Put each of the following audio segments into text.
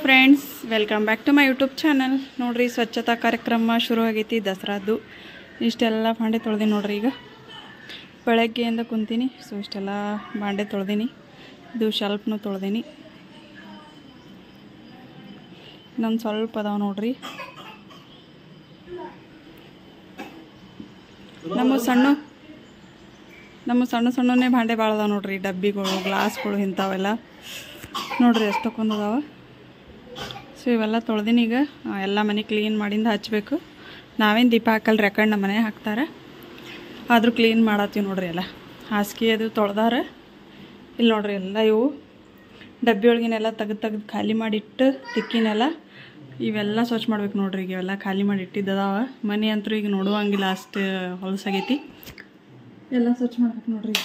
Friends, welcome back to my YouTube channel. ನೋಡ್ರಿ, ಸ್ವಚ್ಛತಾ ಕಾರ್ಯಕ್ರಮ ಶುರು ಆಗೈತಿ ದಸರಾದ್ದು. ಇಷ್ಟೆಲ್ಲ ಬಾಂಡೆ ತೊಳೆದೀನಿ ನೋಡ್ರಿ. ಈಗ ಬೆಳಗ್ಗೆಯಿಂದ ಕುಂತೀನಿ. ಸೊ ಇಷ್ಟೆಲ್ಲ ಬಾಂಡೆ ತೊಳೆದೀನಿ. ಇದು ಶೆಲ್ಫ್ನು ತೊಳೆದೀನಿ. ಇನ್ನೊಂದು ಸ್ವಲ್ಪ ಅದಾವ ನೋಡ್ರಿ. ನಮ್ಮ ಸಣ್ಣನೇ ಬಾಂಡೆ ಭಾಳ ಅದಾವ ನೋಡ್ರಿ. ಡಬ್ಬಿಗಳು, ಗ್ಲಾಸ್ಗಳು, ಇಂಥವೆಲ್ಲ ನೋಡ್ರಿ ಎಷ್ಟೊಂದು ಅದಾವ. ಸೊ ಇವೆಲ್ಲ ತೊಳೆದೀನಿ. ಈಗ ಎಲ್ಲ ಮನೆ ಕ್ಲೀನ್ ಮಾಡಿಂದ ಹಚ್ಚಬೇಕು. ನಾವೇನು ದೀಪ ಹಾಕಲ್ರಿ, ಯಾಕಂಡು ನಮ್ಮ ಮನೆ ಹಾಕ್ತಾರೆ. ಆದರೂ ಕ್ಲೀನ್ ಮಾಡತ್ತೀವಿ ನೋಡ್ರಿ. ಎಲ್ಲ ಹಾಸಿಗೆ ಅದು ತೊಳೆದಾರ. ಇಲ್ಲಿ ನೋಡ್ರಿ, ಎಲ್ಲ ಇವು ಡಬ್ಬಿ ಒಳಗಿನೆಲ್ಲ ತೆಗೆದು ಖಾಲಿ ಮಾಡಿಟ್ಟು ತಿಕ್ಕಿನೆಲ್ಲ ಇವೆಲ್ಲ ಸ್ವಚ್ಛ ಮಾಡ್ಬೇಕು ನೋಡ್ರಿ. ಈಗ ಇವೆಲ್ಲ ಖಾಲಿ ಮಾಡಿ ಇಟ್ಟಿದ್ದದಾವ. ಮನೆ ಅಂತೂ ಈಗ ನೋಡುವಂಗಿಲ್ಲ, ಅಷ್ಟು ಹೊಲಸಾಗೈತಿ. ಎಲ್ಲ ಸ್ವಚ್ಛ ಮಾಡ್ಬೇಕು ನೋಡ್ರಿ.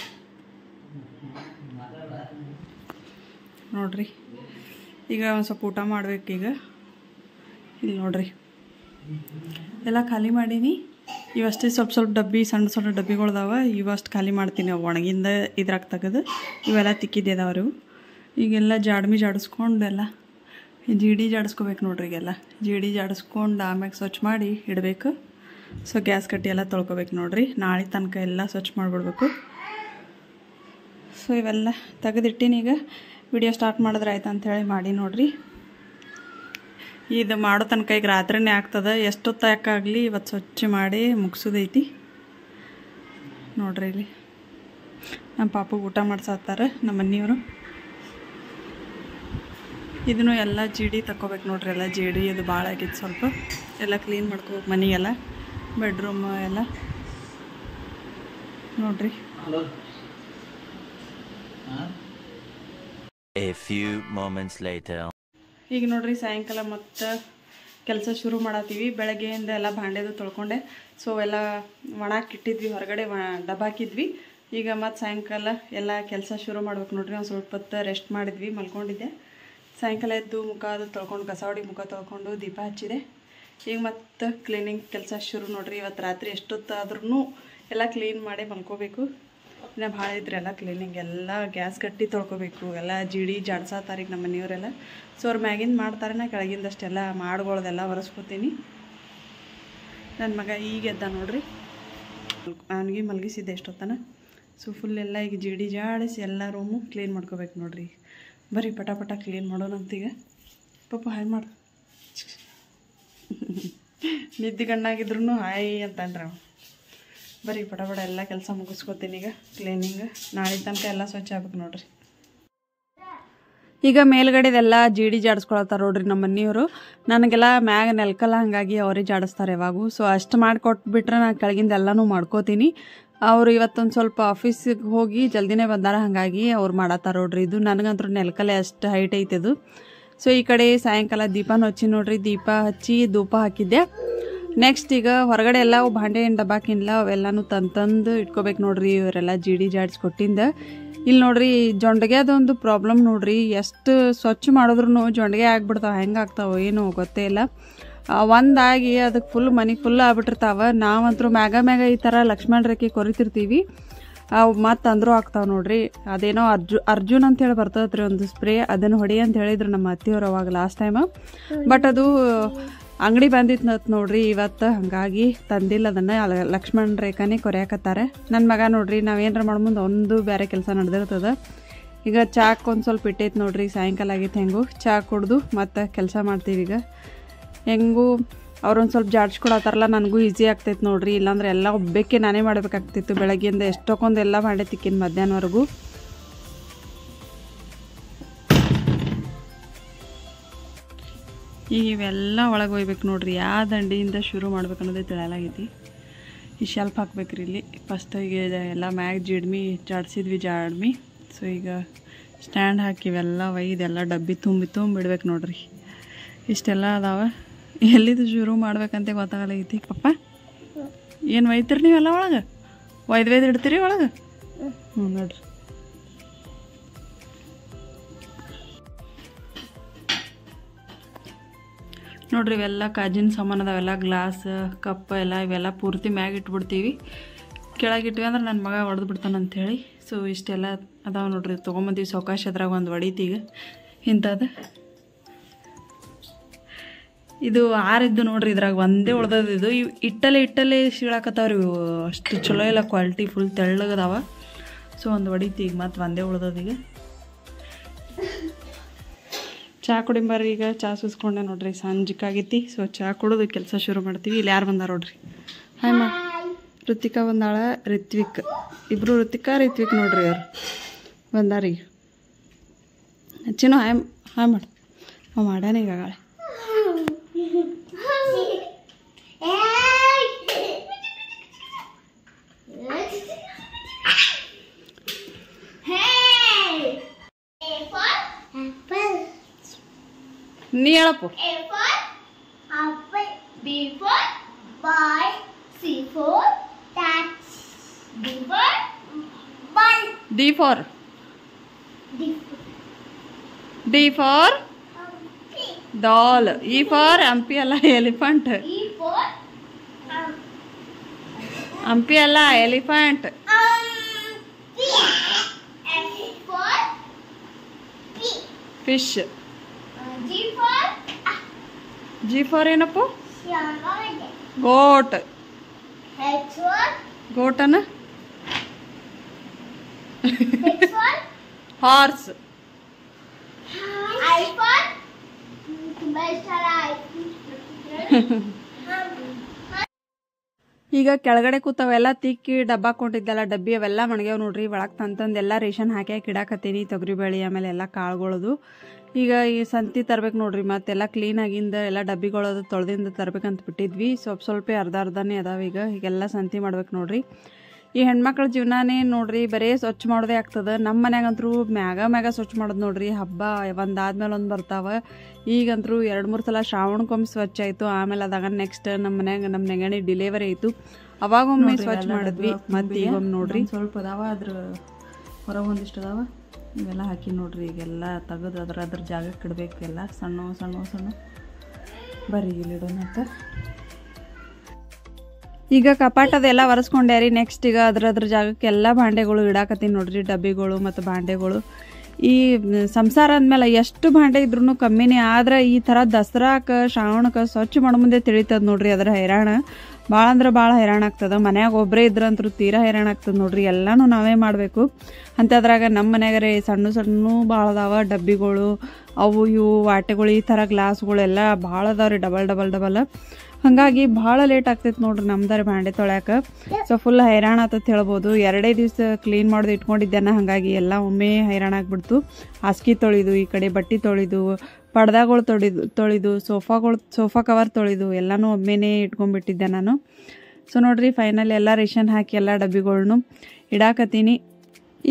ನೋಡ್ರಿ, ಈಗ ಒಂದು ಸ್ವಲ್ಪ ಊಟ ಮಾಡ್ಬೇಕು. ಈಗ ಇಲ್ಲಿ ನೋಡ್ರಿ ಎಲ್ಲ ಖಾಲಿ ಮಾಡೀನಿ. ಇವಷ್ಟೇ ಸ್ವಲ್ಪ ಡಬ್ಬಿ, ಸಣ್ಣ ಡಬ್ಬಿಗಳ್ದಾವ. ಇವಷ್ಟು ಖಾಲಿ ಮಾಡ್ತೀನಿ. ಅವು ಒಣಗಿಂದ ಇದ್ರಾಗ ತೆಗೆದು ಇವೆಲ್ಲ ತಿಕ್ಕಿದ್ದೆದಾವ್ರಿ. ಈಗೆಲ್ಲ ಜಾಡಿಸ್ಕೊಂಡು ಎಲ್ಲ ಜೀಡಿ ಜಾಡಿಸ್ಕೋಬೇಕು ನೋಡ್ರಿ. ಈಗೆಲ್ಲ ಜೀಡಿ ಜಾಡಿಸ್ಕೊಂಡು ಆಮ್ಯಾಗ ಸ್ವಚ್ಛ ಮಾಡಿ ಇಡಬೇಕು. ಸೊ ಗ್ಯಾಸ್ ಕಟ್ಟಿ ಎಲ್ಲ ತೊಳ್ಕೊಬೇಕು ನೋಡ್ರಿ. ನಾಳೆ ತನಕ ಎಲ್ಲ ಸ್ವಚ್ಛ ಮಾಡಿಬಿಡ್ಬೇಕು. ಸೊ ಇವೆಲ್ಲ ತೆಗೆದಿಟ್ಟಿನಿ. ಈಗ ವಿಡಿಯೋ ಸ್ಟಾರ್ಟ್ ಮಾಡಿದ್ರೆ ಆಯ್ತು ಅಂಥೇಳಿ ಮಾಡಿ ನೋಡ್ರಿ. ಇದು ಮಾಡೋ ತನಕ ಈಗ ರಾತ್ರಿನೇ ಆಗ್ತದೆ. ಎಷ್ಟೊತ್ತು ಯಾಕಾಗಲಿ ಇವತ್ತು ಸ್ವಚ್ಛ ಮಾಡಿ ಮುಗಿಸೋದೈತಿ ನೋಡ್ರಿ. ಇಲ್ಲಿ ನಮ್ಮ ಪಾಪಗೆ ಊಟ ಮಾಡ್ಸಾತಾರೆ ನಮ್ಮ ಮನೆಯವರು. ಇದನ್ನು ಎಲ್ಲ ಜೀಡಿ ತಗೋಬೇಕು ನೋಡ್ರಿ. ಎಲ್ಲ ಜೀಡಿ ಇದು ಭಾಳ ಆಗಿತ್ತು. ಸ್ವಲ್ಪ ಎಲ್ಲ ಕ್ಲೀನ್ ಮಾಡ್ಕೋಬೇಕು ಮನೆಗೆಲ್ಲ, ಬೆಡ್ರೂಮ್ ಎಲ್ಲ ನೋಡ್ರಿ. A few moments later. ಈಗ ನೋಡ್ರಿ, ಸಾಯಂಕಾಲ ಮತ್ತು ಕೆಲಸ ಶುರು ಮಾಡತ್ತೀವಿ. ಬೆಳಗ್ಗೆಯಿಂದ ಎಲ್ಲ ಭಾಂಡೆದು ತೊಳ್ಕೊಂಡೆ. ಸೊ ಎಲ್ಲ ಒಣಾಕಿಟ್ಟಿದ್ವಿ, ಹೊರಗಡೆ ಡಬ್ಬಾಕಿದ್ವಿ. ಈಗ ಮತ್ತು ಸಾಯಂಕಾಲ ಎಲ್ಲ ಕೆಲಸ ಶುರು ಮಾಡ್ಬೇಕು ನೋಡ್ರಿ. ಒಂದು ಸ್ವಲ್ಪ ಹೊತ್ತು ರೆಸ್ಟ್ ಮಾಡಿದ್ವಿ, ಮಲ್ಕೊಂಡಿದ್ದೆ. ಸಾಯಂಕಾಲ ಎದ್ದು ಮುಖ ಅದು ತೊಳ್ಕೊಂಡು, ಕಸ ಹೊಡಿ ಮುಖ ತೊಳ್ಕೊಂಡು ದೀಪ ಹಚ್ಚಿದೆ. ಈಗ ಮತ್ತು ಕ್ಲೀನಿಂಗ್ ಕೆಲಸ ಶುರು ನೋಡ್ರಿ. ಇವತ್ತು ರಾತ್ರಿ ಎಷ್ಟೊತ್ತಾದ್ರೂ ಎಲ್ಲ ಕ್ಲೀನ್ ಮಾಡಿ ಮಲ್ಕೋಬೇಕು. ಇನ್ನು ಭಾಳ ಇದ್ರೆ ಎಲ್ಲ ಕ್ಲೀನಿಂಗ್ ಎಲ್ಲ ಗ್ಯಾಸ್ ಕಟ್ಟಿ ತೊಳ್ಕೊಬೇಕು. ಎಲ್ಲ ಜೀಡಿ ಜಾಡ್ಸತ್ತಾರೀಗ ನಮ್ಮ ಮನೆಯವರೆಲ್ಲ. ಸೊ ಅವ್ರು ಮ್ಯಾಗಿಂದ ಮಾಡ್ತಾರೆ, ನಾ ಕೆಳಗಿಂದಷ್ಟೆಲ್ಲ ಮಾಡ್ಗೊಳ್ದೆಲ್ಲ ಒರೆಸ್ಕೊತೀನಿ. ನನ್ನ ಮಗ ಈಗ ಎದ್ದ ನೋಡ್ರಿ. ಅವನಿಗೆ ಮಲಗಿಸಿದ್ದೆ ಎಷ್ಟೊತ್ತನ. ಸೊ ಫುಲ್ ಎಲ್ಲ ಈಗ ಜೀಡಿ ಜಾಡಿಸಿ ಎಲ್ಲ ರೂಮು ಕ್ಲೀನ್ ಮಾಡ್ಕೋಬೇಕು ನೋಡ್ರಿ. ಬರೀ ಪಟ ಕ್ಲೀನ್ ಮಾಡೋಣಂತೀಗ. ಪಾಪ ಹಾಯ್ ಮಾಡು. ನಿದ್ದೆ ಗಣ್ಣಾಗಿದ್ರು ಹಾಯ್ ಅಂತಂದ್ರೆ ಬರೀ ಪಟ ಎಲ್ಲ ಕೆಲಸ ಮುಗಿಸ್ಕೊತೀನಿ. ಈಗ ಕ್ಲೀನಿಂಗ್ ನಾಳೆ ತನಕ ಎಲ್ಲ ಸ್ವಚ್ಛ ಆಗ್ಬೇಕು ನೋಡ್ರಿ. ಈಗ ಮೇಲ್ಗಡೆದೆಲ್ಲ ಜೀಡಿ ಜಾಡಿಸ್ಕೊಳತ್ತಾರ ನೋಡ್ರಿ ನಮ್ಮ ಮನೆಯವರು. ನನಗೆಲ್ಲ ಮ್ಯಾಗ ನೆಲ್ಕಲ್ಲ, ಹಾಗಾಗಿ ಅವರೇ ಜಾಡಿಸ್ತಾರೆ ಯಾವಾಗೂ. ಸೊ ಅಷ್ಟು ಮಾಡಿಕೊಟ್ಬಿಟ್ರೆ ನಾನು ಕೆಳಗಿಂದ ಎಲ್ಲನೂ ಮಾಡ್ಕೋತೀನಿ. ಅವರು ಇವತ್ತೊಂದು ಸ್ವಲ್ಪ ಆಫೀಸಿಗೆ ಹೋಗಿ ಜಲ್ದಿನೇ ಬಂದಾರ, ಹಾಗಾಗಿ ಅವ್ರು ಮಾಡತ್ತಾರ ನೋಡ್ರಿ. ಇದು ನನಗಂತೂ ನೆಲ್ಕಲ್ಲೇ ಅಷ್ಟು ಹೈಟ್ ಐತದು. ಸೊ ಈ ಕಡೆ ಸಾಯಂಕಾಲ ದೀಪನ ಹಚ್ಚಿ ನೋಡ್ರಿ. ದೀಪ ಹಚ್ಚಿ ಧೂಪ ಹಾಕಿದ್ದೆ. ನೆಕ್ಸ್ಟ್ ಈಗ ಹೊರಗಡೆ ಎಲ್ಲ ಭಾಂಡೆ ಡಬ್ಬಾಕಿನ್ಲ ಅವೆಲ್ಲನೂ ತಂದು ಇಟ್ಕೋಬೇಕು ನೋಡ್ರಿ. ಇವರೆಲ್ಲ ಜೀಡಿ ಜಾಡಿಸ್ಕೊಟ್ಟಿಂದ. ಇಲ್ಲಿ ನೋಡ್ರಿ, ಜೊಂಡಿಗೆ ಅದೊಂದು ಪ್ರಾಬ್ಲಮ್ ನೋಡ್ರಿ. ಎಷ್ಟು ಸ್ವಚ್ಛ ಮಾಡಿದ್ರು ಜೊಂಡಿಗೆ ಆಗ್ಬಿಡ್ತಾವೆ. ಹೆಂಗೆ ಆಗ್ತಾವೆ ಏನೋ ಗೊತ್ತೇ ಇಲ್ಲ. ಒಂದಾಗಿ ಅದಕ್ಕೆ ಫುಲ್ ಮನೆ ಫುಲ್ ಆಗ್ಬಿಟ್ಟಿರ್ತಾವ. ನಾವಂತರೂ ಮ್ಯಾಗ ಈ ಥರ ಲಕ್ಷ್ಮಣ ರೇಖೆ ಕೊರಿತಿರ್ತೀವಿ. ಅವು ಮತ್ತು ಅಂದರೂ ಆಗ್ತಾವೆ ನೋಡ್ರಿ. ಅದೇನೋ ಅರ್ಜುನ್ ಅಂತೇಳಿ ಬರ್ತದ್ರಿ ಒಂದು ಸ್ಪ್ರೇ, ಅದನ್ನು ಹೊಡಿ ಅಂತ ಹೇಳಿದ್ರು ನಮ್ಮ ಅತ್ತೆಯವ್ರು ಅವಾಗ ಲಾಸ್ಟ್ ಟೈಮ್. ಬಟ್ ಅದು ಅಂಗಡಿ ಬಂದಿತ್ತು ನೋಡ್ರಿ ಇವತ್ತು, ಹಾಗಾಗಿ ತಂದಿಲ್ಲ ಅದನ್ನು. ಲಕ್ಷ್ಮಣ ರೇಖಾನೇ ಕೊರೆಯಾಕತ್ತಾರೆ ನನ್ನ ಮಗ ನೋಡ್ರಿ. ನಾವೇನಾರ ಮಾಡ್ಮುಂದೆ ಒಂದು ಬೇರೆ ಕೆಲಸ ನಡೆದಿರ್ತದೆ. ಈಗ ಚಾಕ್ ಒಂದು ಸ್ವಲ್ಪ ಇಟ್ಟೈತೆ ನೋಡ್ರಿ. ಸಾಯಂಕಾಲ ಆಗೈತೆ. ಹೆಂಗೂ ಚಾ ಕುಡ್ದು ಮತ್ತು ಕೆಲಸ ಮಾಡ್ತೀವಿ. ಈಗ ಹೆಂಗೂ ಅವ್ರೊಂದು ಸ್ವಲ್ಪ ಜಾಡ್ಸ್ಕೊಡತ್ತಾರಲ್ಲ, ನನಗೂ ಈಸಿ ಆಗ್ತೈತೆ ನೋಡ್ರಿ. ಇಲ್ಲಾಂದ್ರೆ ಎಲ್ಲ ಒಬ್ಬಕ್ಕೆ ನಾನೇ ಮಾಡಬೇಕಾಗ್ತಿತ್ತು. ಬೆಳಗ್ಗೆಯಿಂದ ಎಷ್ಟೊಂದು ಎಲ್ಲ ಮಾಡಿ ತಿಕ್ಕಿನ ಮಧ್ಯಾಹ್ನವರೆಗೂ. ಈಗ ಇವೆಲ್ಲ ಒಳಗೆ ಒಯ್ಬೇಕು ನೋಡ್ರಿ. ಯಾವ ದಂಡಿಯಿಂದ ಶುರು ಮಾಡ್ಬೇಕು ಅನ್ನೋದೇ ತಿಳಿಯಲಾಗೈತಿ. ಈ ಶೆಲ್ಫ್ ಹಾಕ್ಬೇಕ್ರಿ ಇಲ್ಲಿ. ಫಸ್ಟ್ ಈಗ ಎಲ್ಲ ಮ್ಯಾಗ ಜಾಡ್ಮಿ. ಸೊ ಈಗ ಸ್ಟ್ಯಾಂಡ್ ಹಾಕಿ ಇವೆಲ್ಲ ಒಯ್ದೆಲ್ಲ ಡಬ್ಬಿ ತುಂಬಿಡ್ಬೇಕು ನೋಡ್ರಿ. ಇಷ್ಟೆಲ್ಲ ಅದಾವ. ಎಲ್ಲಿದು ಶುರು ಮಾಡ್ಬೇಕಂತ ಗೊತ್ತಾಗಲಾಗೈತಿ. ಪಪ್ಪ ಏನು ಒಯ್ತೀರಿ ನೀವೆಲ್ಲ ಒಳಗೆ? ಒಯ್ದು ಇಡ್ತೀರಿ ಒಳಗೆ? ಹ್ಞೂ ನೋಡ್ರಿ. ನೋಡ್ರಿ, ಇವೆಲ್ಲ ಕಾಜಿನ ಸಾಮಾನು ಅದಾವೆಲ್ಲ, ಗ್ಲಾಸ್ ಕಪ್ ಎಲ್ಲ ಇವೆಲ್ಲ ಪೂರ್ತಿ ಮ್ಯಾಗ ಇಟ್ಬಿಡ್ತೀವಿ. ಕೆಳಗಿಟ್ವಿ ಅಂದ್ರೆ ನನ್ನ ಮಗ ಹೊಡೆದು ಬಿಡ್ತಾನೆ ಅಂಥೇಳಿ. ಸೊ ಇಷ್ಟೆಲ್ಲ ಅದಾವೆ ನೋಡ್ರಿ. ತೊಗೊಂಬಂದಿವಿ ಸಾವಕಾಶ. ಅದ್ರಾಗ ಒಂದು ಹೊಡಿತೀಗ ಇಂಥದ್ದು ಇದು ಆರಿದ್ದು ನೋಡ್ರಿ, ಇದ್ರಾಗ ಒಂದೇ ಉಳ್ದದ. ಇದು ಇಟ್ಟಲೆ ಶೀಳಾಕತ್ತಾವ್ರಿ ಇವು, ಅಷ್ಟು ಚಲೋ ಇಲ್ಲ ಕ್ವಾಲಿಟಿ, ಫುಲ್ ತೆಳ್ಳಗದಾವ. ಸೊ ಒಂದು ಹೊಡಿತಿ ಈಗ ಮತ್ತು ಒಂದೇ ಉಳ್ದದ. ಈಗ ಚಹಾ ಕುಡಿಂಬರ್ರಿ. ಈಗ ಚಹಾ ಸುಸ್ಕೊಂಡೆ ನೋಡ್ರಿ, ಸಂಜೆಕಾಗೈತಿ. ಸೊ ಚಹಾ ಕುಡಿದು ಕೆಲಸ ಶುರು ಮಾಡ್ತೀವಿ. ಇಲ್ಲಿ ಯಾರು ಬಂದಾರ ನೋಡ್ರಿ. ಹಾಯ್ ಮಾ. ಋತಿಕಾ ಬಂದಾಳ, ರಿತ್ವಿಕ್ ಇಬ್ಬರು, ರಿತ್ವಿಕ್ ನೋಡ್ರಿ ಅವ್ರು ಬಂದಾರ. ಈಗ ಚಿನ್ನು ಹಾಯ್ ಹಾಯ್ ಮಾಡಿ. ಅವ ಮಾಡ್ಯಾನ ಈಗಾಗಳೆ. ನೀ ಹೇಳಪ್ಪು. D for doll. E for Ampi alla elephant. Ampi alla elephant. Fish. G for ಏನಪ್ಪ? goat. goat ಅನ್ನ horse. ಈಗ ಕೆಳಗಡೆ ಕೂತವೆಲ್ಲ ತಿಕ್ಕಿ ಡಬ್ಬ ಹಾಕೊಂಡಿದ್ದೆಲ್ಲ ಡಬ್ಬಿ ಅವೆಲ್ಲ ಮಣಗ್ಯಾವ ನೋಡ್ರಿ. ಒಳಗೆ ತಂತಂದು ಎಲ್ಲ ರೇಷನ್ ಹಾಕಿ ಇಡಾಕತ್ತೀನಿ. ತೊಗರಿಬೇಳೆ ಆಮೇಲೆ ಎಲ್ಲ ಕಾಳುಗಳದು. ಈಗ ಈ ಸಂತಿ ತರ್ಬೇಕು ನೋಡ್ರಿ. ಮತ್ತೆಲ್ಲ ಕ್ಲೀನಾಗಿಂದ ಎಲ್ಲ ಡಬ್ಬಿಗಳದು ತೊಳೆದಿಂದ ತರ್ಬೇಕಂತ ಬಿಟ್ಟಿದ್ವಿ. ಸ್ವಲ್ಪ ಅರ್ಧನೇ ಅದಾವ. ಈಗೆಲ್ಲ ಸಂತಿ ಮಾಡ್ಬೇಕು ನೋಡ್ರಿ. ಈ ಹೆಣ್ಮಕ್ಳ ಜೀವನನೇ ನೋಡ್ರಿ, ಬರೀ ಸ್ವಚ್ಛ ಮಾಡೋದೇ ಆಗ್ತದೆ. ನಮ್ಮ ಮನ್ಯಾಗಂತರೂ ಮ್ಯಾಗ ಸ್ವಚ್ಛ ಮಾಡೋದು ನೋಡ್ರಿ. ಹಬ್ಬ ಒಂದಾದ್ಮೇಲೆ ಒಂದು ಬರ್ತಾವ. ಈಗಂತರೂ 2-3 ಸಲ ಶ್ರಾವಣಕ್ಕೊಮ್ಮೆ ಸ್ವಚ್ಛ ಆಯಿತು. ಆಮೇಲೆ ಅದಾಗ ನೆಕ್ಸ್ಟ್ ನಮ್ಮ ನೆಗಣಿ ಡಿಲಿವರಿ ಆಯಿತು, ಅವಾಗೊಮ್ಮೆ ಸ್ವಚ್ಛ ಮಾಡಿದ್ವಿ. ಮತ್ತು ಈಗೊಮ್ಮೆ ನೋಡ್ರಿ ಸ್ವಲ್ಪ ಅದಾವ, ಅದ್ರ ಹೊರಗೆ ಒಂದಿಷ್ಟು ಅದಾವ. ಇವೆಲ್ಲ ಹಾಕಿ ನೋಡ್ರಿ. ಈಗೆಲ್ಲ ತೆಗೆದು ಅದ್ರ ಜಾಗಕ್ಕೆ ಇಡಬೇಕು. ಎಲ್ಲ ಸಣ್ಣ ಬರ್ರಿ ಇಲ್ಲಿಡೋಣ ಅಂತ. ಈಗ ಕಪಾಟದೆಲ್ಲ ಒರೆಸ್ಕೊಂಡ್ಯಾರಿ. ನೆಕ್ಸ್ಟ್ ಈಗ ಅದ್ರ ಜಾಗಕ್ಕೆ ಎಲ್ಲ ಭಾಂಡೆಗಳು ಇಡಾಕತ್ತೀನಿ ನೋಡ್ರಿ. ಡಬ್ಬಿಗಳು ಮತ್ತು ಭಾಂಡೆಗಳು. ಈ ಸಂಸಾರ ಅಂದಮೇಲೆ ಎಷ್ಟು ಭಾಂಡೆ ಇದ್ರೂ ಕಮ್ಮಿನೇ. ಆದ್ರೆ ಈ ಥರ ದಸರಾಕ್ಕೆ ಶ್ರಾವಣಕ್ಕೆ ಸ್ವಚ್ಛ ಮಾಡೋ ಮುಂದೆ ತಿಳಿತದ ನೋಡ್ರಿ ಅದರ ಹೈರಾಣ. ಭಾಳ ಅಂದ್ರೆ ಭಾಳ ಹೈರಾಣ ಆಗ್ತದೆ. ಮನ್ಯಾಗ ಒಬ್ಬರೇ ಇದ್ರಂತೂ ತೀರಾ ಹೈರಾಣ ಆಗ್ತದೆ ನೋಡ್ರಿ. ಎಲ್ಲನೂ ನಾವೇ ಮಾಡಬೇಕು. ಅಂಥದ್ರಾಗ ನಮ್ಮ ಮನ್ಯಾಗರೆ ಸಣ್ಣ ಭಾಳ ಅದಾವ ಡಬ್ಬಿಗಳು, ಅವು ಇವು ವಾಟೆಗಳು, ಈ ಥರ ಗ್ಲಾಸ್ಗಳೆಲ್ಲ ಭಾಳ ಅದಾವ್ರಿ, ಡಬಲ್. ಹಾಗಾಗಿ ಭಾಳ ಲೇಟ್ ಆಗ್ತೈತೆ ನೋಡ್ರಿ ನಮ್ದಾರೆ ಭಾಂಡೆ ತೊಳ್ಯಾಕೆ. ಸೊ ಫುಲ್ ಹೈರಾಣ ಆತತ್ ಹೇಳ್ಬೋದು. 2 ದಿವಸ ಕ್ಲೀನ್ ಮಾಡೋದು ಇಟ್ಕೊಂಡಿದ್ದೇನೆ. ಹಾಗಾಗಿ ಎಲ್ಲ ಒಮ್ಮೆ ಹೈರಾಣ ಆಗ್ಬಿಡ್ತು. ಹಾಸಿಗೆ ತೊಳೆದು, ಈ ಕಡೆ ಬಟ್ಟೆ ತೊಳೆದು, ಪಡ್ದಾಗಳು ತೊಳೆದು, ಸೋಫಾ ಕವರ್ ತೊಳೆದು ಎಲ್ಲನೂ ಒಮ್ಮೆನೇ ಇಟ್ಕೊಂಡ್ಬಿಟ್ಟಿದ್ದೆ ನಾನು. ಸೊ ನೋಡ್ರಿ ಫೈನಲ್ ಎಲ್ಲ ರೇಷನ್ ಹಾಕಿ ಎಲ್ಲ ಡಬ್ಬಿಗಳ್ನು ಇಡಾಕತ್ತೀನಿ.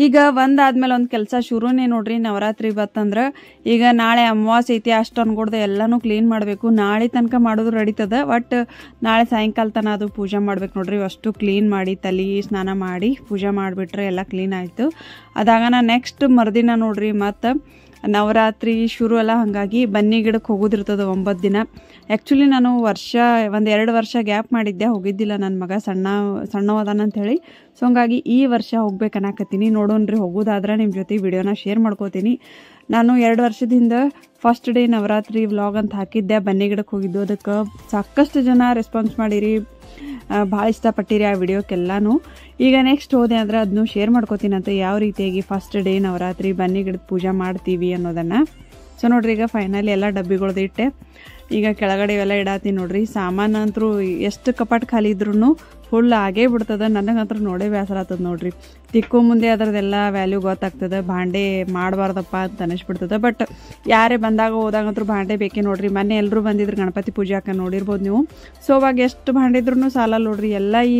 ಈಗ ಒಂದಾದ್ಮೇಲೆ ಒಂದು ಕೆಲಸ ಶುರುನೇ ನೋಡ್ರಿ. ನವರಾತ್ರಿ ಬತ್ತಂದ್ರೆ ಈಗ ನಾಳೆ ಅಮಾವಾಸ್ಯೆ ಐತಿ. ಅಷ್ಟು ಅನ್ಕೊಡ್ದೆ ಎಲ್ಲನೂ ಕ್ಲೀನ್ ಮಾಡಬೇಕು. ನಾಳೆ ತನಕ ಮಾಡೋದು ನಡೀತದೆ. ಬಟ್ ನಾಳೆ ಸಾಯಂಕಾಲ ತನಕ ಅದು ಪೂಜೆ ಮಾಡ್ಬೇಕು ನೋಡ್ರಿ. ಅಷ್ಟು ಕ್ಲೀನ್ ಮಾಡಿ ತಲೆ ಸ್ನಾನ ಮಾಡಿ ಪೂಜೆ ಮಾಡಿಬಿಟ್ರೆ ಎಲ್ಲ ಕ್ಲೀನ್ ಆಯಿತು. ಅದಾಗ ನಾನು ನೆಕ್ಸ್ಟ್ ಮರುದಿನ ನೋಡ್ರಿ ಮತ್ತು ನವರಾತ್ರಿ ಶುರು ಅಲ್ಲ. ಹಾಗಾಗಿ ಬನ್ನಿ ಗಿಡಕ್ಕೆ ಹೋಗೋದಿರ್ತದೆ 9 ದಿನ. ಆ್ಯಕ್ಚುಲಿ ನಾನು 1-2 ವರ್ಷ ಗ್ಯಾಪ್ ಮಾಡಿದ್ದೆ, ಹೋಗಿದ್ದಿಲ್ಲ. ನನ್ನ ಮಗ ಸಣ್ಣವದಾನಂಥೇಳಿ. ಸೊ ಹಂಗಾಗಿ ಈ ವರ್ಷ ಹೋಗ್ಬೇಕು ಅನ್ನಕತ್ತೀನಿ. ನೋಡೋಣ್ರಿ, ಹೋಗೋದಾದ್ರೆ ನಿಮ್ಮ ಜೊತೆ ವಿಡಿಯೋನ ಶೇರ್ ಮಾಡ್ಕೋತೀನಿ. ನಾನು 2 ವರ್ಷದಿಂದ ಫಸ್ಟ್ ಡೇ ನವರಾತ್ರಿ ವ್ಲಾಗ್ ಅಂತ ಹಾಕಿದ್ದೆ. ಬನ್ನಿ ಗಿಡಕ್ಕೆ ಹೋಗಿದ್ದು. ಅದಕ್ಕೆ ಸಾಕಷ್ಟು ಜನ ರೆಸ್ಪಾನ್ಸ್ ಮಾಡಿರಿ, ಭಾಳ ಇಷ್ಟಪಟ್ಟಿರಿ ಆ ವಿಡಿಯೋಕ್ಕೆಲ್ಲಾನು. ಈಗ ನೆಕ್ಸ್ಟ್ ಹೋದೆ ಅಂದ್ರೆ ಅದನ್ನು ಶೇರ್ ಮಾಡ್ಕೋತೀನಿ ಅಂತ, ಯಾವ ರೀತಿಯಾಗಿ ಫಸ್ಟ್ ಡೇ ನವರಾತ್ರಿ ಬನ್ನಿ ಗಿಡದ ಪೂಜೆ ಮಾಡ್ತೀವಿ ಅನ್ನೋದನ್ನು. ಸೊ ನೋಡ್ರಿ ಈಗ ಫೈನಲಿ ಎಲ್ಲ ಡಬ್ಬಿಗಳ್ದು ಇಟ್ಟೆ. ಈಗ ಕೆಳಗಡೆ ಇವೆಲ್ಲ ಇಡಾತೀನಿ ನೋಡ್ರಿ. ಸಾಮಾನು ಅಂತರೂ ಎಷ್ಟು ಕಪಾಟ್ ಖಾಲಿ ಇದ್ರೂ ಫುಲ್ ಆಗೇ ಬಿಡ್ತದೆ. ನನಗಂತೂ ನೋಡೇ ಬೇಸರ ಆಗ್ತದೆ ನೋಡ್ರಿ. ತಿಕ್ಕೋ ಮುಂದೆ ಅದರದೆಲ್ಲ ವ್ಯಾಲ್ಯೂ ಗೊತ್ತಾಗ್ತದೆ. ಭಾಂಡೆ ಮಾಡಬಾರ್ದಪ್ಪ ಅಂತ ಅನಿಸ್ಬಿಡ್ತದೆ. ಬಟ್ ಯಾರೇ ಬಂದಾಗ ಹೋದಾಗಂತೂ ಭಾಂಡೆ ಬೇಕೇ ನೋಡ್ರಿ. ಮೊನ್ನೆ ಎಲ್ಲರೂ ಬಂದಿದ್ರು ಗಣಪತಿ ಪೂಜೆ ಹಾಕ, ನೋಡಿರ್ಬೋದು ನೀವು. ಸೊ ಅವಾಗ ಎಷ್ಟು ಭಾಂಡೆ ಇದ್ರೂ ಸಾಲ ನೋಡ್ರಿ. ಎಲ್ಲ ಈ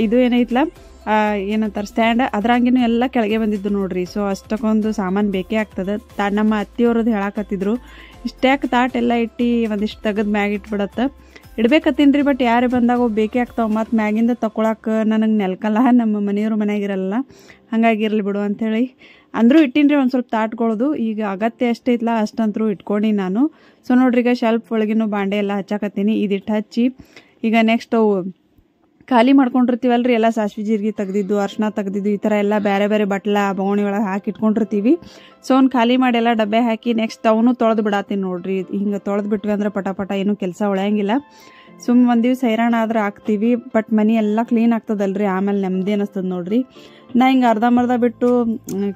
ಇದು ಏನೈತಲ್ಲ ಏನಂತಾರೆ ಸ್ಟ್ಯಾಂಡ್, ಅದ್ರಂಗಿನೂ ಎಲ್ಲ ಕೆಳಗೆ ಬಂದಿದ್ದು ನೋಡ್ರಿ. ಸೊ ಅಷ್ಟಕ್ಕೊಂದು ಸಾಮಾನು ಬೇಕೇ ಆಗ್ತದೆ. ನಮ್ಮ ಅತ್ತಿಯವ್ರದ್ದು ಹೇಳಾಕತ್ತಿದ್ರು, ಇಷ್ಟ್ಯಾಕೆ ತಾಟೆಲ್ಲ ಇಟ್ಟು ಒಂದಿಷ್ಟು ತೆಗೆದು ಮ್ಯಾಗ ಇಟ್ಬಿಡತ್ತೆ. ಇಡ್ಬೇಕತ್ತೀನಿ ಬಟ್ ಯಾರೇ ಬಂದಾಗ ಬೇಕೇ ಆಗ್ತಾವೆ. ಮತ್ತು ಮ್ಯಾಗಿಂದ ತೊಗೊಳಕ್ಕೆ ನನಗೆ ನೆಲ್ಕಲ್ಲ, ನಮ್ಮ ಮನೆಯವರು ಮನೆಯಾಗಿರಲ್ಲ. ಹಾಗಾಗಿ ಇರಲಿ ಬಿಡು ಅಂಥೇಳಿ ಅಂದರೂ ಇಟ್ಟಿನ್ರಿ ಒಂದು ಸ್ವಲ್ಪ ತಾಟ್ಕೊಳ್ಳೋದು. ಈಗ ಅಗತ್ಯ ಎಷ್ಟೈತಲ್ಲ ಅಷ್ಟಂತರೂ ಇಟ್ಕೊಂಡು ನಾನು. ಸೊ ನೋಡ್ರಿ ಈಗ ಶೆಲ್ಫ್ ಒಳಗಿನೂ ಬಾಂಡೆ ಎಲ್ಲ ಹಚ್ಚಾಕತ್ತೀನಿ. ಇದಿಟ್ಟು ಹಚ್ಚಿ ಈಗ ನೆಕ್ಸ್ಟ್ ಅವು ಖಾಲಿ ಮಾಡ್ಕೊಂಡಿರ್ತೀವಲ್ರಿ ಎಲ್ಲ ಸಾಸಿವೆ ಜೀರಿಗೆ ತೆಗ್ದಿದ್ದು ಅರ್ಶಿನ ತೆಗ್ದಿದ್ದು ಈ ಥರ ಎಲ್ಲ ಬೇರೆ ಬೇರೆ ಬಟ್ಲ ಬೊಗಣಿ ಒಳಗೆ ಹಾಕಿ ಇಟ್ಕೊಂಡಿರ್ತೀವಿ. ಸೊ ಅವ್ನು ಖಾಲಿ ಮಾಡಿ ಎಲ್ಲ ಡಬ್ಬೆ ಹಾಕಿ ನೆಕ್ಸ್ಟ್ ಅವನು ತೊಳೆದು ಬಿಡಾತೀನಿ ನೋಡ್ರಿ. ಹಿಂಗೆ ತೊಳೆದು ಬಿಟ್ವಿ ಅಂದ್ರೆ ಪಟ ಏನೂ ಕೆಲಸ ಉಳಿಯಂಗಿಲ್ಲ. ಒಂದು ದಿವ್ಸ ಹೈರಾಣ ಆದ್ರೆ ಹಾಕ್ತೀವಿ, ಬಟ್ ಮನೆ ಎಲ್ಲ ಕ್ಲೀನ್ ಆಗ್ತದಲ್ರಿ, ಆಮೇಲೆ ನೆಮ್ಮದಿ ಅನ್ನಿಸ್ತದೆ ನೋಡ್ರಿ. ನಾ ಹಿಂಗೆ ಅರ್ಧಂಬರ್ಧ ಬಿಟ್ಟು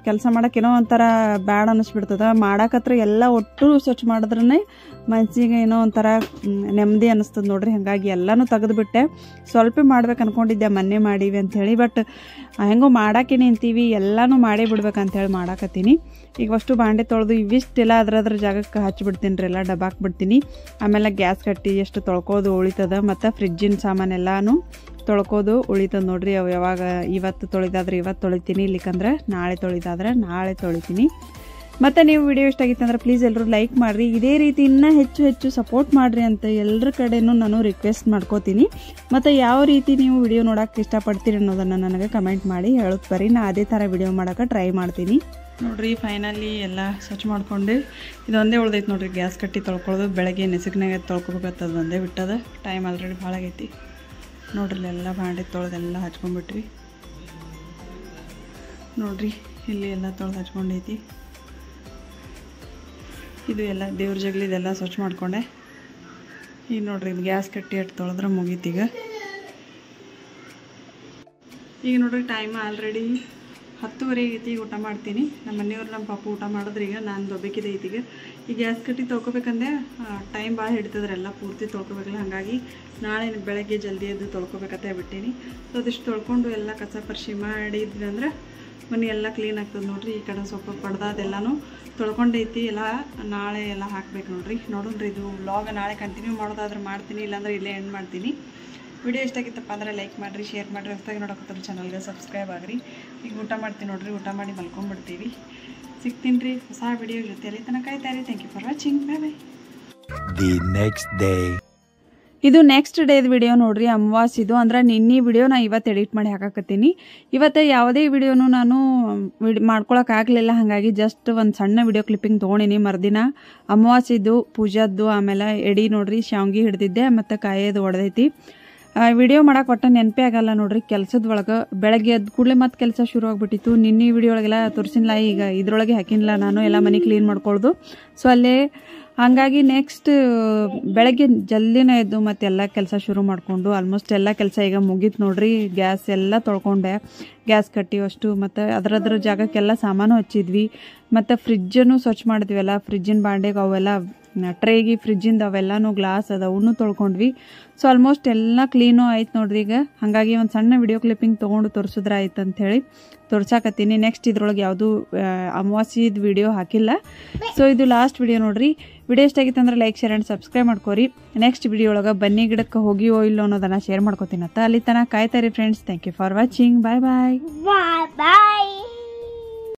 ಕೆಲಸ ಮಾಡೋಕ್ಕೇನೋ ಒಂಥರ ಬ್ಯಾಡ್ ಅನ್ನಿಸ್ಬಿಡ್ತದೆ. ಮಾಡಾಕತ್ರ ಎಲ್ಲ ಒಟ್ಟು ಸ್ವಚ್ಛ ಮಾಡಿದ್ರೇ ಮನ್ಸಿಗೆ ಏನೋ ಒಂಥರ ನೆಮ್ಮದಿ ಅನ್ನಿಸ್ತದೆ ನೋಡ್ರಿ. ಹಾಗಾಗಿ ಎಲ್ಲನೂ ತೆಗೆದುಬಿಟ್ಟೆ. ಸ್ವಲ್ಪ ಮಾಡ್ಬೇಕು ಅಂದ್ಕೊಂಡಿದ್ದೆ ಮೊನ್ನೆ ಮಾಡೀವಿ ಅಂಥೇಳಿ, ಬಟ್ ಹೆಂಗೋ ಮಾಡೋಕೆ ನಿಂತೀವಿ, ಎಲ್ಲನೂ ಮಾಡೇ ಬಿಡ್ಬೇಕಂತೇಳಿ ಮಾಡಾಕತ್ತೀನಿ. ಈಗ ಅಷ್ಟು ಬಾಂಡೆ ತೊಳೆದು ಇವಿಷ್ಟೆಲ್ಲ ಅದ್ರ ಜಾಗಕ್ಕೆ ಹಚ್ಚಿಬಿಡ್ತೀನಿ ರೀ, ಎಲ್ಲ ಡಬ್ಬ ಹಾಕ್ಬಿಡ್ತೀನಿ. ಆಮೇಲೆ ಗ್ಯಾಸ್ ಕಟ್ಟಿ ಎಷ್ಟು ತೊಳ್ಕೋದು ಉಳಿತದ, ಮತ್ತು ಫ್ರಿಜ್ಜಿನ ಸಾಮಾನೆಲ್ಲನೂ ತೊಳ್ಕೋದು ಉಳಿತದ ನೋಡ್ರಿ. ಅವು ಯಾವಾಗ ಇವತ್ತು ತೊಳೆದಾದ್ರೆ ಇವತ್ತು ತೊಳಿತೀನಿ, ಇಲ್ಲಿಕಂದ್ರೆ ನಾಳೆ ತೊಳೆದಾದ್ರೆ ನಾಳೆ ತೊಳಿತೀನಿ. ಮತ್ತು ನೀವು ವಿಡಿಯೋ ಇಷ್ಟ ಆಗಿತ್ತು ಅಂದ್ರೆ ಪ್ಲೀಸ್ ಎಲ್ಲರೂ ಲೈಕ್ ಮಾಡಿರಿ. ಇದೇ ರೀತಿ ಇನ್ನೂ ಹೆಚ್ಚು ಸಪೋರ್ಟ್ ಮಾಡಿರಿ ಅಂತ ಎಲ್ಲರ ಕಡೆಯೂ ನಾನು ರಿಕ್ವೆಸ್ಟ್ ಮಾಡ್ಕೋತೀನಿ. ಮತ್ತು ಯಾವ ರೀತಿ ನೀವು ವಿಡಿಯೋ ನೋಡೋಕ್ಕೆ ಇಷ್ಟಪಡ್ತೀರಿ ಅನ್ನೋದನ್ನು ನನಗೆ ಕಮೆಂಟ್ ಮಾಡಿ ಹೇಳೋದು ಬರ್ರಿ. ನಾನು ಅದೇ ಥರ ವಿಡಿಯೋ ಮಾಡೋಕ್ಕೆ ಟ್ರೈ ಮಾಡ್ತೀನಿ ನೋಡ್ರಿ. ಫೈನಲಿ ಎಲ್ಲ ಸ್ವಚ್ಛ ಮಾಡ್ಕೊಂಡು ಇದೊಂದೇ ಉಳ್ದೈತೆ ನೋಡ್ರಿ, ಗ್ಯಾಸ್ ಕಟ್ಟಿ ತೊಳ್ಕೊಳ್ಳೋದು. ಬೆಳಗ್ಗೆ ನೆಸಗ್ನಾಗ ತೊಳ್ಕೊಬೇಕತ್ತದ ಒಂದೇ ಬಿಟ್ಟದ. ಟೈಮ್ ಆಲ್ರೆಡಿ ಭಾಳ ಆಗೈತಿ ನೋಡ್ರಿ. ಎಲ್ಲ ಬಾಂಡೆ ತೊಳೆದೆಲ್ಲ ಹಚ್ಕೊಂಡ್ಬಿಟ್ವಿ ನೋಡ್ರಿ. ಇಲ್ಲಿ ಎಲ್ಲ ತೊಳೆದು ಹಚ್ಕೊಂಡೈತಿ. ಇದು ಎಲ್ಲ ದೇವ್ರ ಜಗ್ಲಿದೆಲ್ಲ ಸ್ವಚ್ಛ ಮಾಡ್ಕೊಂಡೆ. ಈಗ ನೋಡ್ರಿ ಇದು ಗ್ಯಾಸ್ ಕಟ್ಟಿ ಅಟ್ಟು ತೊಳೆದ್ರೆ ಮುಗೀತೀಗ. ಈಗ ನೋಡ್ರಿ ಟೈಮ್ ಆಲ್ರೆಡಿ 10:30 ಆಗೈತಿ. ಈಗ ಊಟ ಮಾಡ್ತೀನಿ. ನಮ್ಮ ಮನೆಯವ್ರು ನಮ್ಮ ಪಾಪ ಊಟ ಮಾಡಿದ್ರೆ ಈಗ ನಾನು ದೊಬ್ಬಕ್ಕಿದೆ ಐತಿಗ. ಈ ಗ್ಯಾಸ್ ಕಟ್ಟಿ ತೊಳ್ಕೊಬೇಕಂದ್ರೆ ಟೈಮ್ ಭಾಳ ಹಿಡಿತದ್ರಿ, ಎಲ್ಲ ಪೂರ್ತಿ ತೊಳ್ಕೊಬೇಕಲ್ಲ. ಹಾಗಾಗಿ ನಾಳೆ ಬೆಳಗ್ಗೆ ಜಲ್ದಿ ಎದ್ದು ತೊಳ್ಕೊಬೇಕಂತ ಬಿಟ್ಟೀನಿ. ಸೊ ಅದಿಷ್ಟು ತೊಳ್ಕೊಂಡು ಎಲ್ಲ ಕಸ ಪರಿಶಿ ಮಾಡಿದ್ವಿ ಅಂದ್ರೆ ಮನೆ ಎಲ್ಲ ಕ್ಲೀನ್ ಆಗ್ತದೆ ನೋಡ್ರಿ. ಈ ಕಡೆ ಸ್ವಲ್ಪ ಪಡ್ದಾದೆಲ್ಲನೂ ತೊಳ್ಕೊಂಡೈತಿ. ಎಲ್ಲ ನಾಳೆ ಎಲ್ಲ ಹಾಕ್ಬೇಕು ನೋಡ್ರಿ. ನೋಡೋಣ್ರಿ ಇದು ವ್ಲಾಗ್ ನಾಳೆ ಕಂಟಿನ್ಯೂ ಮಾಡೋದಾದ್ರೆ ಮಾಡ್ತೀನಿ, ಇಲ್ಲಾಂದ್ರೆ ಇಲ್ಲೇ ಎಂಡ್ ಮಾಡ್ತೀನಿ. ವಿಡಿಯೋ ಇಷ್ಟ ಆಗಿತ್ತಪ್ಪ ಅಂದರೆ ಲೈಕ್ ಮಾಡಿರಿ, ಶೇರ್ ಮಾಡಿರಿ. ಹೊಸದಾಗಿ ನೋಡೋಕೆ ಚಾನಲ್ಗೆ ಸಬ್ಸ್ಕ್ರೈಬ್ ಆಗಿರಿ. ಈಗ ಊಟ ಮಾಡ್ತೀನಿ ನೋಡ್ರಿ. ಊಟ ಮಾಡಿ ಮಲ್ಕೊಂಡ್ಬಿಡ್ತೀವಿ. ಸಿಗ್ತೀನಿ ರೀ ಹೊಸ ವಿಡಿಯೋ ಜೊತೆಯಲ್ಲಿ. ತನಕ ಕಾಯ್ತಾರಿ. Thank you for watching. Bye bye. The next day. ಇದು ನೆಕ್ಸ್ಟ್ ಡೇದ ವಿಡಿಯೋ ನೋಡ್ರಿ. ಅಮಾವಾಸ್ಯದು ಅಂದ್ರೆ ನಿನ್ನೆ ವಿಡಿಯೋ ನಾ ಇವತ್ತು ಎಡಿಟ್ ಮಾಡಿ ಹಾಕಕತ್ತೀನಿ. ಇವತ್ತು ಯಾವುದೇ ವಿಡಿಯೋನು ನಾನು ಮಾಡ್ಕೊಳಕ್ಕಾಗಲಿಲ್ಲ, ಹಾಗಾಗಿ ಜಸ್ಟ್ ಒಂದು ಸಣ್ಣ ವಿಡಿಯೋ ಕ್ಲಿಪ್ಪಿಂಗ್ ತೊಗೊಂಡಿನಿ. ಮರುದಿನ ಅಮಾವಾಸ್ಯದು ಪೂಜಾದ್ದು ಆಮೇಲೆ ಎಡಿ ನೋಡ್ರಿ ಶಾವ್ಗಿ ಹಿಡ್ದಿದ್ದೆ ಮತ್ತು ಕಾಯೋದು ಹೊಡೆದೈತಿ. ವಿಡಿಯೋ ಮಾಡೋಕೆ ಒಟ್ಟು ನೆನಪೇ ಆಗಲ್ಲ ನೋಡ್ರಿ. ಕೆಲಸದ ಒಳಗೆ ಬೆಳಗ್ಗೆ ಎದ್ದು ಕೂಡಲೇ ಮತ್ತೆ ಕೆಲಸ ಶುರು ಆಗಿಬಿಟ್ಟಿತ್ತು. ನಿನ್ನೆ ವಿಡಿಯೋ ಒಳಗೆಲ್ಲ ತೋರಿಸಿಲ್ಲ, ಈಗ ಇದ್ರೊಳಗೆ ಹಾಕಿಲ್ಲ ನಾನು ಎಲ್ಲ ಮನೆ ಕ್ಲೀನ್ ಮಾಡ್ಕೊಳ್ಳೋದು. ಸೊ ಅಲ್ಲೇ ಹಾಗಾಗಿ ನೆಕ್ಸ್ಟ್ ಬೆಳಗ್ಗೆ ಜಲ್ದಿನೇ ಎದ್ದು ಮತ್ತೆ ಎಲ್ಲ ಕೆಲಸ ಶುರು ಮಾಡಿಕೊಂಡು ಆಲ್ಮೋಸ್ಟ್ ಎಲ್ಲ ಕೆಲಸ ಈಗ ಮುಗೀತು ನೋಡ್ರಿ. ಗ್ಯಾಸ್ ಎಲ್ಲ ತೊಳ್ಕೊಂಡೆ, ಗ್ಯಾಸ್ ಕಟ್ಟಿ ಅಷ್ಟು, ಮತ್ತು ಅದರದ್ರ ಜಾಗಕ್ಕೆಲ್ಲ ಸಾಮಾನು ಹಚ್ಚಿದ್ವಿ. ಮತ್ತು ಫ್ರಿಜ್ಜನ್ನು ಸ್ವಚ್ಛ ಮಾಡಿದ್ವಿ. ಫ್ರಿಜ್ಜಿನ ಬಾಂಡೆಗೆ ಅವೆಲ್ಲ ಟ್ರೇಗಿ ಫ್ರಿಜ್ಜಿಂದ ಅವೆಲ್ಲನೂ ಗ್ಲಾಸ್ ಅದವನ್ನೂ ತೊಳ್ಕೊಂಡ್ವಿ. ಸೊ ಆಲ್ಮೋಸ್ಟ್ ಎಲ್ಲ ಕ್ಲೀನು ಆಯ್ತು ನೋಡ್ರಿ ಈಗ. ಹಾಗಾಗಿ ಒಂದು ಸಣ್ಣ ವಿಡಿಯೋ ಕ್ಲಿಪ್ಪಿಂಗ್ ತೊಗೊಂಡು ತೋರಿಸಿದ್ರೆ ಆಯ್ತು ಅಂಥೇಳಿ ತೋರ್ಸಾಕತ್ತೀನಿ. ನೆಕ್ಸ್ಟ್ ಇದ್ರೊಳಗೆ ಯಾವುದೂ ಅಮಾವಾಸ್ಯದ ವಿಡಿಯೋ ಹಾಕಿಲ್ಲ. ಸೊ ಇದು ಲಾಸ್ಟ್ ವಿಡಿಯೋ ನೋಡ್ರಿ. ವಿಡಿಯೋ ಇಷ್ಟ ಆಗಿತ್ತು ಅಂದ್ರೆ ಲೈಕ್ ಶೇರ್ ಆ್ಯಂಡ್ ಸಬ್ಸ್ಕ್ರೈಬ್ ಮಾಡ್ಕೋರಿ. ನೆಕ್ಸ್ಟ್ ವಿಡಿಯೋ ಒಳಗೆ ಬನ್ನಿ ಗಿಡಕ್ಕೆ ಹೋಗಿಯೋ ಇಲ್ಲೋ ಅನ್ನೋದನ್ನು ಶೇರ್ ಮಾಡ್ಕೋತೀನತ್ತ. ಅಲ್ಲಿ ತನಕ ಕಾಯ್ತಾರಿ friends. Thank you for watching. Bye bye.